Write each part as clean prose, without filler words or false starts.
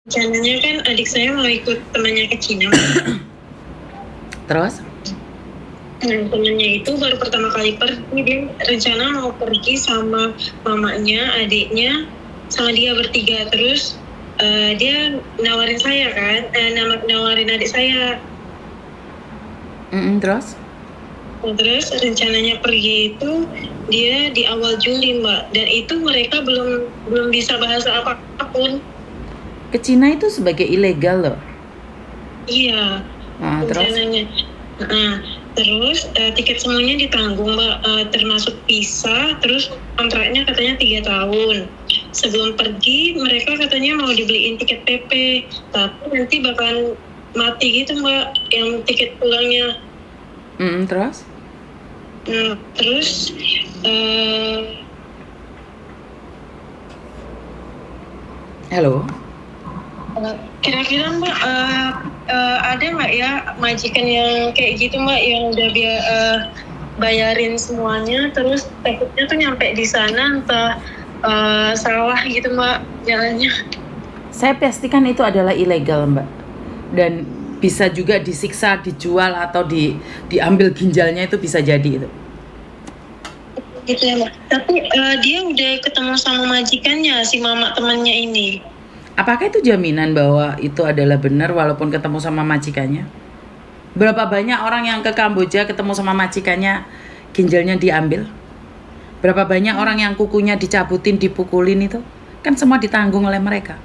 rencananya kan adik saya mau ikut temannya ke Cina. Terus? Nah, temannya itu baru pertama kali pergi, dia rencana mau pergi sama mamanya, adiknya, sama dia bertiga. Terus dia nawarin saya kan, nawarin adik saya. Terus? Nah, terus rencananya pergi itu dia di awal Juli, Mbak. Dan itu mereka belum bisa bahasa apapun. Ke Cina itu sebagai ilegal loh. Iya. Rencananya. Terus tiket semuanya ditanggung, Mbak, termasuk visa. Terus kontraknya katanya 3 tahun. Sebelum pergi mereka katanya mau dibeliin tiket PP, tapi nanti bakalan mati gitu, Mbak, yang tiket pulangnya. Terus? Terus halo? Kira-kira Mbak ada nggak ya majikan yang kayak gitu, Mbak, yang udah bayarin semuanya, terus takutnya tuh nyampe di sana entah salah gitu, Mbak, jalannya. Saya pastikan itu adalah ilegal, Mbak. Dan bisa juga disiksa, dijual, atau diambil ginjalnya, itu bisa jadi itu. Gitu ya, Mbak. Tapi dia udah ketemu sama majikannya, si mama temannya ini. Apakah itu jaminan bahwa itu adalah benar walaupun ketemu sama majikannya? Berapa banyak orang yang ke Kamboja ketemu sama majikannya, ginjalnya diambil? Berapa banyak orang yang kukunya dicabutin, dipukulin itu? Kan semua ditanggung oleh mereka.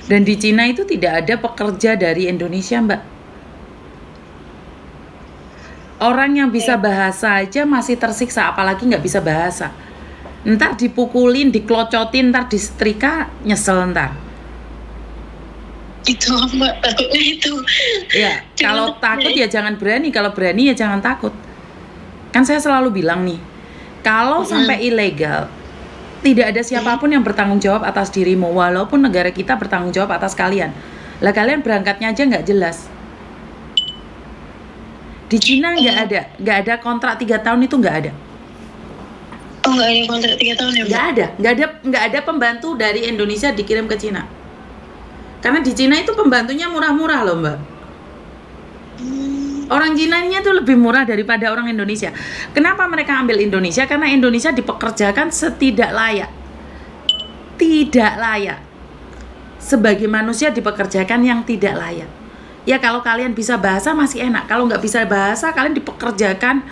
Dan di Cina itu tidak ada pekerja dari Indonesia, Mbak. Orang yang bisa bahasa aja masih tersiksa, apalagi nggak bisa bahasa. Ntar dipukulin, dikelocotin, ntar disetrika, nyesel ntar. Itu, Mbak, takutnya itu. Ya, kalau takut ya jangan berani, kalau berani ya jangan takut. Kan saya selalu bilang nih, kalau sampai ilegal, tidak ada siapapun yang bertanggung jawab atas dirimu, walaupun negara kita bertanggung jawab atas kalian. Lah kalian berangkatnya aja nggak jelas. Di Cina nggak ada kontrak 3 tahun, itu nggak ada. Oh, nggak ada kontrak 3 tahun ya, Mbak? Nggak ada pembantu dari Indonesia dikirim ke Cina. Karena di Cina itu pembantunya murah-murah loh, Mbak. Orang Cinanya tuh lebih murah daripada orang Indonesia. Kenapa mereka ambil Indonesia? Karena Indonesia dipekerjakan setidak layak. Tidak layak. Sebagai manusia dipekerjakan yang tidak layak. Ya kalau kalian bisa bahasa masih enak. Kalau nggak bisa bahasa, kalian dipekerjakan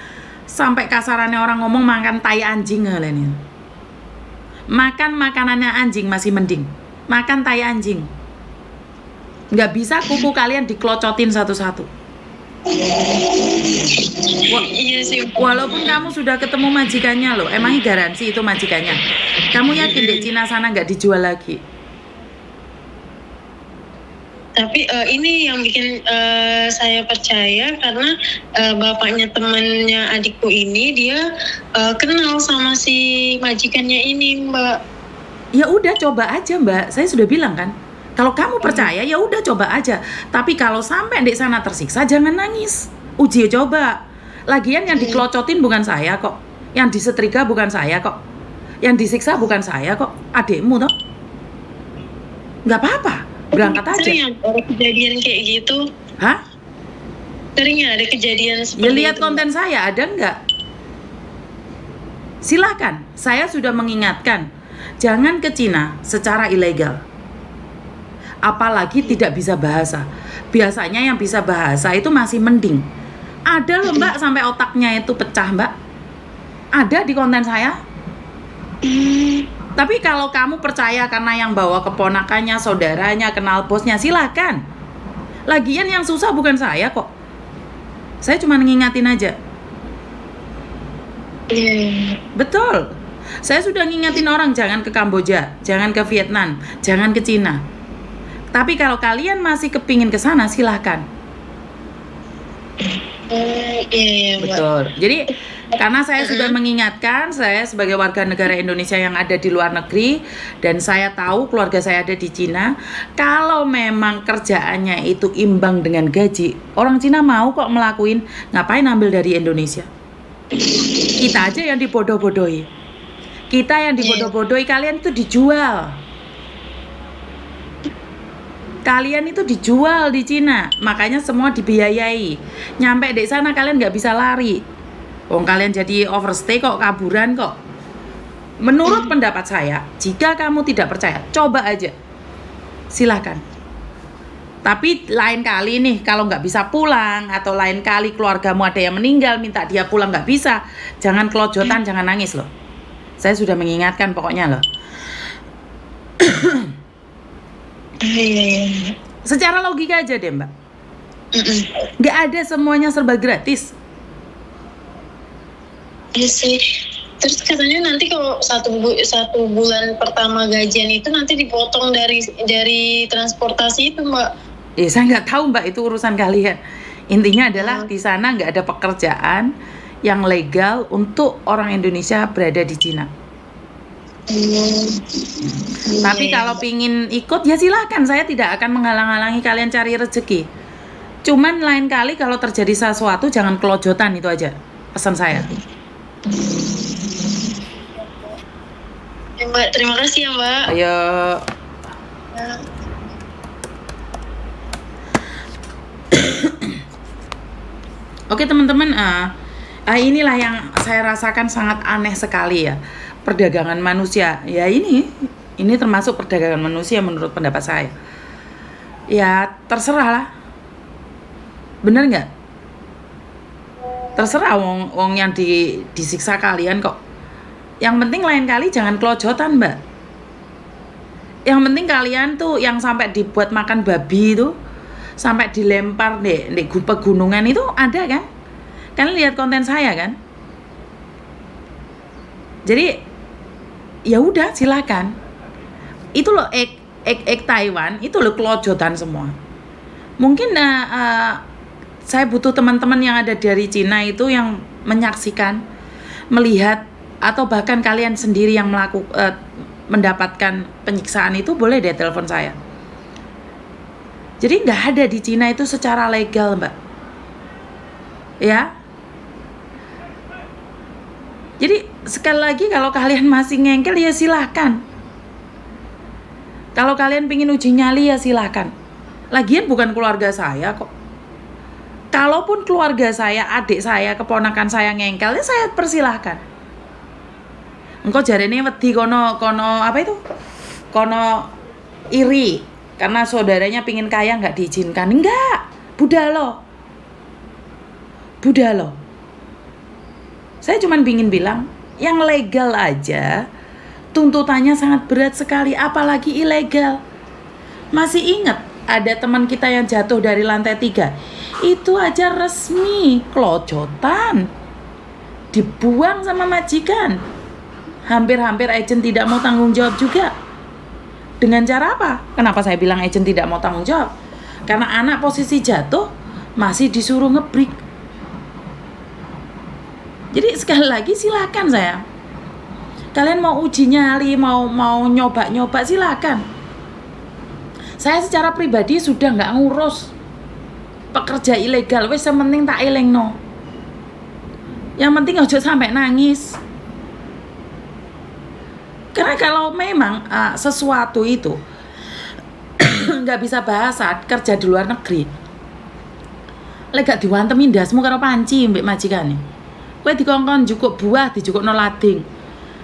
sampai kasarannya orang ngomong makan tai anjing kalian. Makan makanannya anjing masih mending. Makan tai anjing. Nggak bisa kuku kalian dikelocotin satu-satu. Iya sih. Walaupun kamu sudah ketemu majikannya loh, emangnya garansi itu majikannya? Kamu yakin di Cina sana nggak dijual lagi? Tapi ini yang bikin saya percaya karena bapaknya temannya adikku ini dia kenal sama si majikannya ini, Mbak. Ya udah coba aja, Mbak. Saya sudah bilang kan. Kalau kamu percaya ya udah coba aja. Tapi kalau sampai di sana tersiksa jangan nangis. Uji coba. Lagian yang dikelocotin bukan saya kok. Yang disetrika bukan saya kok. Yang disiksa bukan saya kok. Adikmu toh. Nggak apa-apa. Berangkat aja. Sering ada kejadian kayak gitu. Hah? Sering ada kejadian seperti Ya lihat itu, konten saya, ada nggak? Silakan. Saya sudah mengingatkan. Jangan ke Cina secara ilegal. Apalagi tidak bisa bahasa. Biasanya yang bisa bahasa itu masih mending. Ada loh, Mbak, sampai otaknya itu pecah, Mbak. Ada di konten saya. Tapi kalau kamu percaya karena yang bawa keponakannya, saudaranya, kenal bosnya, silakan. Lagian yang susah bukan saya kok. Saya cuma ngingatin aja. Betul. Saya sudah ngingatin orang jangan ke Kamboja, jangan ke Vietnam, jangan ke Cina. Tapi kalau kalian masih kepingin ke sana, silahkan. Iya, betul. Jadi karena saya sudah mengingatkan, saya sebagai warga negara Indonesia yang ada di luar negeri dan saya tahu keluarga saya ada di Cina, kalau memang kerjaannya itu imbang dengan gaji, orang Cina mau kok melakuin, ngapain ambil dari Indonesia? Kita aja yang dibodoh-bodohi. Kita yang dibodoh-bodohi, kalian itu dijual. Kalian itu dijual di Cina, makanya semua dibiayai. Nyampe di sana kalian nggak bisa lari. Kalian jadi overstay kok, kaburan kok. Menurut pendapat saya, jika kamu tidak percaya, coba aja. Silakan. Tapi lain kali nih, kalau nggak bisa pulang, atau lain kali keluargamu ada yang meninggal, minta dia pulang nggak bisa, jangan kelojotan, jangan nangis loh. Saya sudah mengingatkan pokoknya loh. Secara logika aja deh Mbak. Nggak ada semuanya serba gratis. Iya sih. Terus katanya nanti kalau satu bulan pertama gajian itu nanti dipotong dari transportasi itu Mbak. Saya nggak tahu Mbak, itu urusan kalian. Intinya adalah di sana nggak ada pekerjaan yang legal untuk orang Indonesia berada di Cina. Tapi kalau pingin ikut ya silakan, saya tidak akan menghalang-halangi kalian cari rezeki. Cuman lain kali kalau terjadi sesuatu jangan kelojotan, itu aja pesan saya. Ya, Mbak, terima kasih ya Mbak. Ayo. Oke teman-teman, inilah yang saya rasakan sangat aneh sekali ya. Perdagangan manusia, ya ini termasuk perdagangan manusia menurut pendapat saya. Ya terserah lah, bener nggak? Terserah wong yang disiksa kalian kok. Yang penting lain kali jangan kelojotan Mbak. Yang penting kalian tuh yang sampai dibuat makan babi itu, sampai dilempar di pegunungan itu ada kan? Kalian lihat konten saya kan? Jadi ya udah silakan. Itu loh Taiwan itu loh kelojotan semua. Mungkin saya butuh teman-teman yang ada dari Cina itu yang menyaksikan, melihat, atau bahkan kalian sendiri yang mendapatkan penyiksaan itu, boleh deh telepon saya. Jadi nggak ada di Cina itu secara legal Mbak. Ya. Jadi sekali lagi kalau kalian masih ngengkel ya silahkan. Kalau kalian pingin uji nyali ya silahkan. Lagian bukan keluarga saya kok. Kalaupun keluarga saya, adik saya, keponakan saya ngengkel ya saya persilahkan. Engkau jarene wedi kono apa itu? Kono iri karena saudaranya pingin kaya nggak diizinkan. Enggak, budal lo. Saya cuma pingin bilang, yang legal aja tuntutannya sangat berat sekali, apalagi ilegal. Masih ingat ada teman kita yang jatuh dari lantai 3? Itu aja resmi kelojotan, dibuang sama majikan. Hampir-hampir agent tidak mau tanggung jawab juga. Dengan cara apa? Kenapa saya bilang agent tidak mau tanggung jawab? Karena anak posisi jatuh masih disuruh ngebrik. Jadi sekali lagi silakan saya. Kalian mau uji nyali, mau nyoba silakan. Saya secara pribadi sudah nggak ngurus pekerja ilegal. Wes yang penting tak elengno. Yang penting ojo sampai nangis. Karena kalau memang sesuatu itu nggak bisa bahasa kerja di luar negeri, lega diwantemin dasmu karo panci mbek majikane. Kowe dikongkon jukuk buah, dijukukno lading.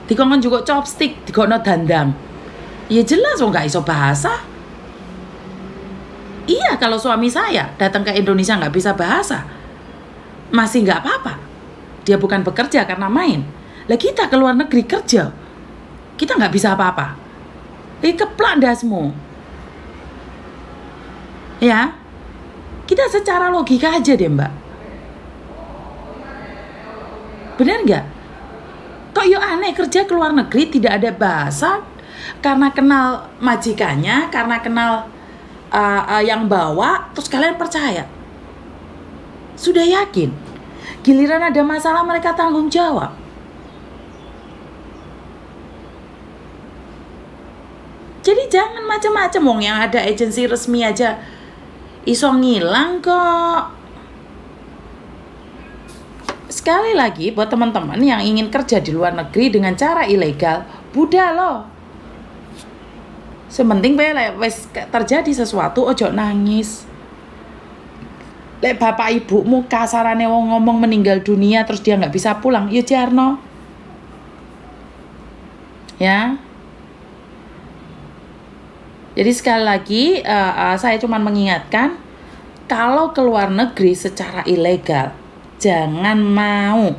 Dikongkon jukuk chopstick, dikongkon dandang. Ya jelas wong gak iso bahasa. Iya, kalau suami saya datang ke Indonesia gak bisa bahasa, masih gak apa-apa. Dia bukan bekerja karena main. Lah kita ke luar negeri kerja, kita gak bisa apa-apa. Keplak dasmu. Ya, kita secara logika aja deh Mbak. Benar nggak? Kok yo aneh kerja ke luar negeri tidak ada bahasa, karena kenal majikannya, karena kenal yang bawa, terus kalian percaya? Sudah yakin? Giliran ada masalah mereka tanggung jawab. Jadi jangan macam-macam, wong yang ada agensi resmi aja iso ngilang kok. Sekali lagi buat teman-teman yang ingin kerja di luar negeri dengan cara ilegal, budal lo. Sementing bae lek wis terjadi sesuatu ojo nangis. Lek bapak ibumu kasarane wong ngomong meninggal dunia terus dia nggak bisa pulang, ya jarno. Ya. Jadi sekali lagi saya cuma mengingatkan, kalau keluar negeri secara ilegal jangan mau.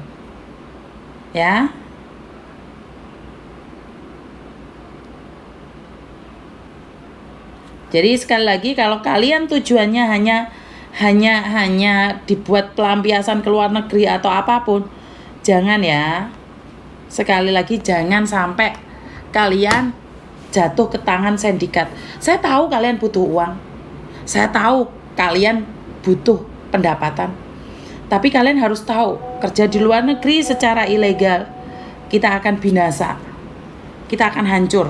Ya. Jadi sekali lagi, kalau kalian tujuannya hanya dibuat pelampiasan ke luar negeri atau apapun, jangan ya. Sekali lagi, jangan sampai kalian jatuh ke tangan sindikat. Saya tahu kalian butuh uang, saya tahu kalian butuh pendapatan, tapi kalian harus tahu, kerja di luar negeri secara ilegal, kita akan binasa, kita akan hancur.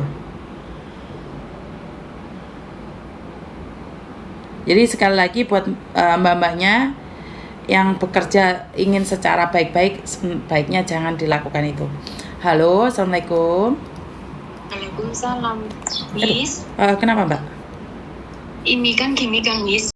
Jadi sekali lagi buat mbak-mbaknya yang bekerja ingin secara baik-baik, sebaiknya jangan dilakukan itu. Halo, assalamualaikum. Waalaikumsalam. Miss, Kenapa mbak? ini kan gini kan Miss,